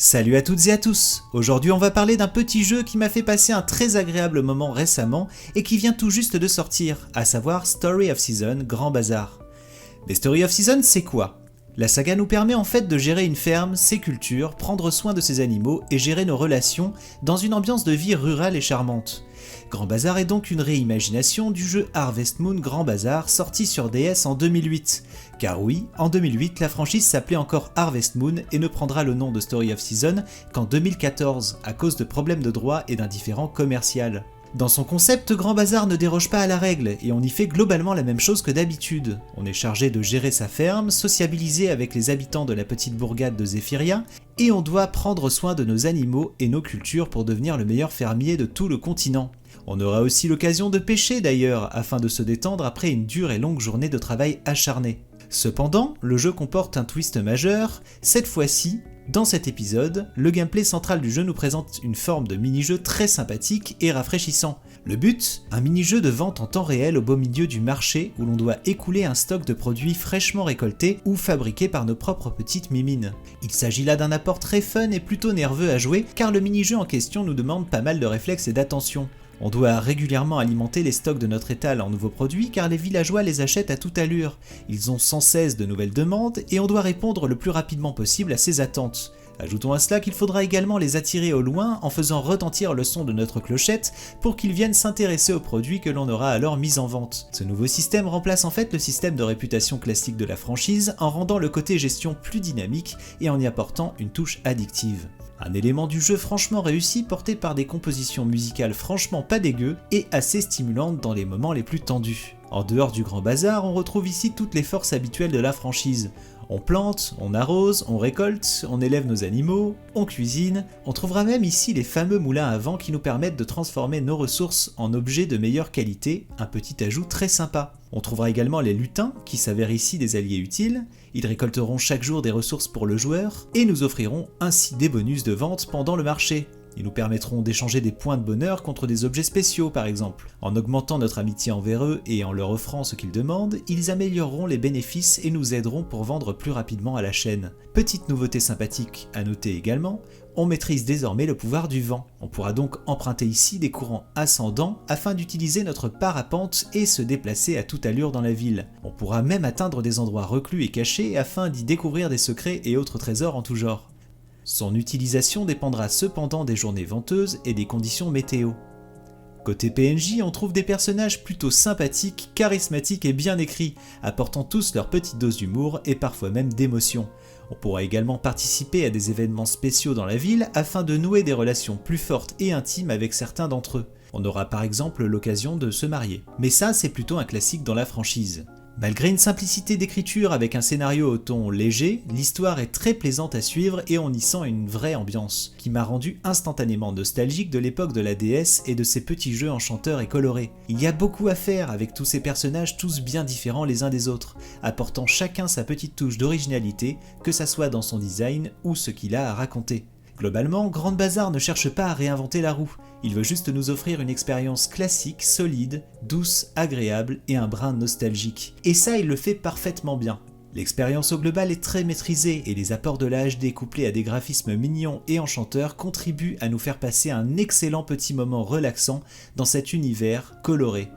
Salut à toutes et à tous. Aujourd'hui on va parler d'un petit jeu qui m'a fait passer un très agréable moment récemment et qui vient tout juste de sortir, à savoir Story of Season Grand Bazar. Mais Story of Season c'est quoi ? La saga nous permet en fait de gérer une ferme, ses cultures, prendre soin de ses animaux et gérer nos relations dans une ambiance de vie rurale et charmante. Grand Bazar est donc une réimagination du jeu Harvest Moon Grand Bazar sorti sur DS en 2008. Car oui, en 2008, la franchise s'appelait encore Harvest Moon et ne prendra le nom de Story of Season qu'en 2014 à cause de problèmes de droit et d'un différend commercial. Dans son concept, Grand Bazar ne déroge pas à la règle et on y fait globalement la même chose que d'habitude. On est chargé de gérer sa ferme, sociabiliser avec les habitants de la petite bourgade de Zephyria et on doit prendre soin de nos animaux et nos cultures pour devenir le meilleur fermier de tout le continent. On aura aussi l'occasion de pêcher d'ailleurs, afin de se détendre après une dure et longue journée de travail acharné. Cependant, le jeu comporte un twist majeur, cette fois-ci, dans cet épisode, le gameplay central du jeu nous présente une forme de mini-jeu très sympathique et rafraîchissant. Le but, un mini-jeu de vente en temps réel au beau milieu du marché où l'on doit écouler un stock de produits fraîchement récoltés ou fabriqués par nos propres petites mimines. Il s'agit là d'un apport très fun et plutôt nerveux à jouer car le mini-jeu en question nous demande pas mal de réflexes et d'attention. On doit régulièrement alimenter les stocks de notre étal en nouveaux produits car les villageois les achètent à toute allure. Ils ont sans cesse de nouvelles demandes et on doit répondre le plus rapidement possible à ces attentes. Ajoutons à cela qu'il faudra également les attirer au loin en faisant retentir le son de notre clochette pour qu'ils viennent s'intéresser aux produits que l'on aura alors mis en vente. Ce nouveau système remplace en fait le système de réputation classique de la franchise en rendant le côté gestion plus dynamique et en y apportant une touche addictive. Un élément du jeu franchement réussi porté par des compositions musicales franchement pas dégueu et assez stimulantes dans les moments les plus tendus. En dehors du Grand Bazar, on retrouve ici toutes les forces habituelles de la franchise. On plante, on arrose, on récolte, on élève nos animaux, on cuisine, on trouvera même ici les fameux moulins à vent qui nous permettent de transformer nos ressources en objets de meilleure qualité, un petit ajout très sympa. On trouvera également les lutins, qui s'avèrent ici des alliés utiles, ils récolteront chaque jour des ressources pour le joueur, et nous offriront ainsi des bonus de vente pendant le marché. Ils nous permettront d'échanger des points de bonheur contre des objets spéciaux par exemple. En augmentant notre amitié envers eux et en leur offrant ce qu'ils demandent, ils amélioreront les bénéfices et nous aideront pour vendre plus rapidement à la chaîne. Petite nouveauté sympathique à noter également, on maîtrise désormais le pouvoir du vent. On pourra donc emprunter ici des courants ascendants afin d'utiliser notre parapente et se déplacer à toute allure dans la ville. On pourra même atteindre des endroits reclus et cachés afin d'y découvrir des secrets et autres trésors en tout genre. Son utilisation dépendra cependant des journées venteuses et des conditions météo. Côté PNJ, on trouve des personnages plutôt sympathiques, charismatiques et bien écrits, apportant tous leur petite dose d'humour et parfois même d'émotion. On pourra également participer à des événements spéciaux dans la ville afin de nouer des relations plus fortes et intimes avec certains d'entre eux. On aura par exemple l'occasion de se marier. Mais ça, c'est plutôt un classique dans la franchise. Malgré une simplicité d'écriture avec un scénario au ton léger, l'histoire est très plaisante à suivre et on y sent une vraie ambiance, qui m'a rendu instantanément nostalgique de l'époque de la DS et de ces petits jeux enchanteurs et colorés. Il y a beaucoup à faire avec tous ces personnages tous bien différents les uns des autres, apportant chacun sa petite touche d'originalité, que ça soit dans son design ou ce qu'il a à raconter. Globalement, Grand Bazar ne cherche pas à réinventer la roue, il veut juste nous offrir une expérience classique, solide, douce, agréable et un brin nostalgique. Et ça, il le fait parfaitement bien. L'expérience au global est très maîtrisée et les apports de la HD couplés à des graphismes mignons et enchanteurs contribuent à nous faire passer un excellent petit moment relaxant dans cet univers coloré.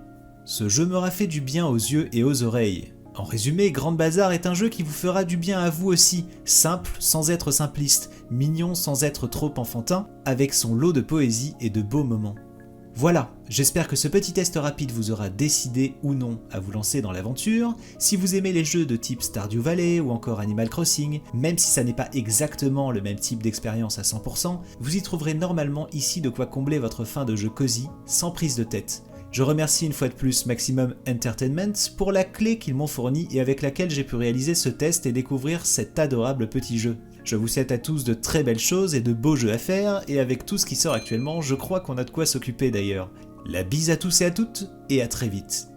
Ce jeu m'aura fait du bien aux yeux et aux oreilles. En résumé, Grand Bazar est un jeu qui vous fera du bien à vous aussi, simple sans être simpliste, mignon sans être trop enfantin, avec son lot de poésie et de beaux moments. Voilà, j'espère que ce petit test rapide vous aura décidé ou non à vous lancer dans l'aventure. Si vous aimez les jeux de type Stardew Valley ou encore Animal Crossing, même si ça n'est pas exactement le même type d'expérience à 100%, vous y trouverez normalement ici de quoi combler votre fin de jeu cosy, sans prise de tête. Je remercie une fois de plus Maximum Entertainment pour la clé qu'ils m'ont fournie et avec laquelle j'ai pu réaliser ce test et découvrir cet adorable petit jeu. Je vous souhaite à tous de très belles choses et de beaux jeux à faire, et avec tout ce qui sort actuellement, je crois qu'on a de quoi s'occuper d'ailleurs. La bise à tous et à toutes, et à très vite.